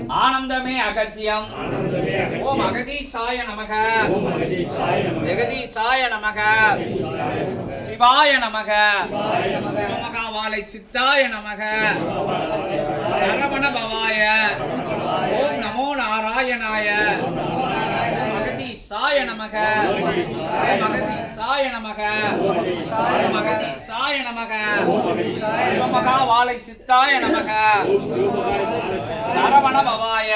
ஆனந்தமே அகத்தியம். ஓம் அகதீசாய நமக. ஜெகதீசாய நமக. சிவாய நமக. சிவமகாவாலை சித்தாய நமக. சரவண பவாய. ஓம் நமோ நாராயணாய. மகதீசாய நமக. மகதீசாய நமக. மகதீசாய நமக. சிவமகாவாலை சித்தாய நமக. சரவண பவாய.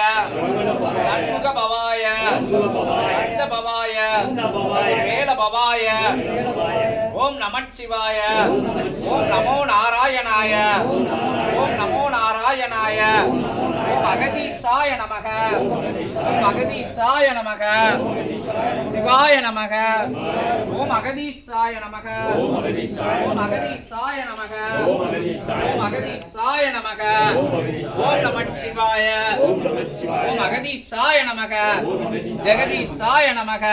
சண்முக பவாய. அந்த பவாய. வேல பவாய. ஓம் நமச்சிவாய. ஓம் நமோ நாராயணாய. ஓம் நமோ நாராயணாய. ஓம் அகதீசாய நமக. ஓம் அகதீசாய நமக. சிவாய நமக. ஓம் அகதீசாய நமக. ஓம் அகதீசாய நமக. ஓம் அகதீசாய நமக. ஓம் நமச்சிவாய. ஓம் அகதீசாய நமக. ஜெகதீசாய நமக.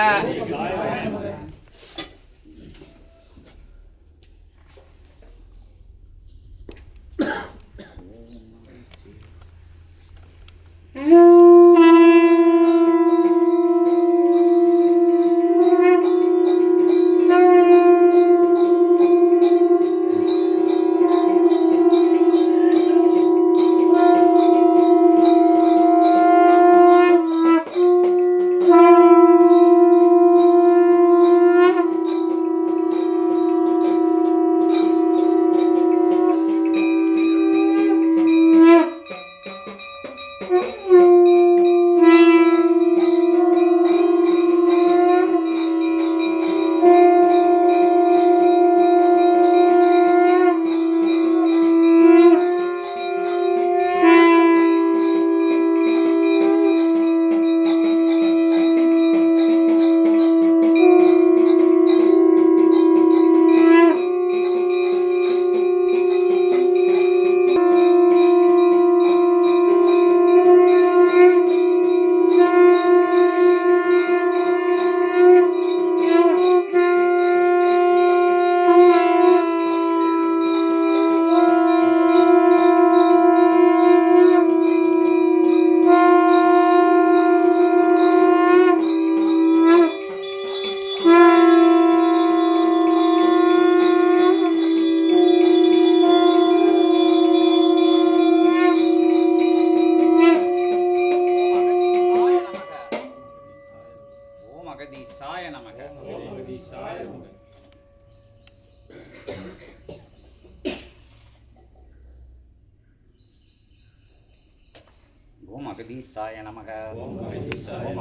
அகதீசாய நமக. ஓம் அகதீசாய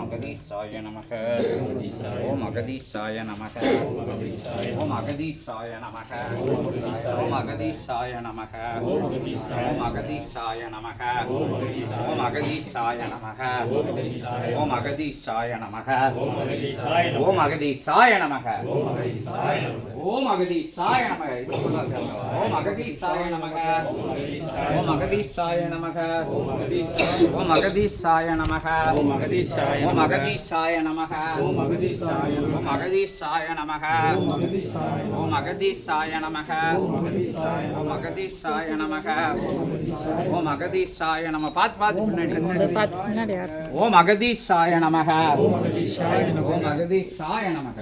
நமக. ஓம் அகதீசாய நமக. ஓம் அகதீசாய நமக. ஓம் அகதீசாய நமக. ஓம் அகதீசாய நமக. ஓம் அகதீசாய நமக. ஓம் அகதீசாய நமக. ஓம் அகதீசாய நமக. ஓம் அகதீசாய நமக. ஓம் அகதீசாய நமக. ஓம் அகதீசாய நமக. ஓம் அகதீசாய நமக. ஓம் அகதீசாய நமக. ஓம் அகதீசாய. ஓம் அகதீசாய நமக. ஓம் அகதீசாய. ஓம் அகதீசாய நமக. ஓம் அகதீசாய நமக. ஓம் அகதீசாய நமக. ஓம் அகதீசாய நம. பாத்து பாத்து பின்னாடி. ஓம் அகதீசாய நமக. ஓம் அகதீசாய நமக.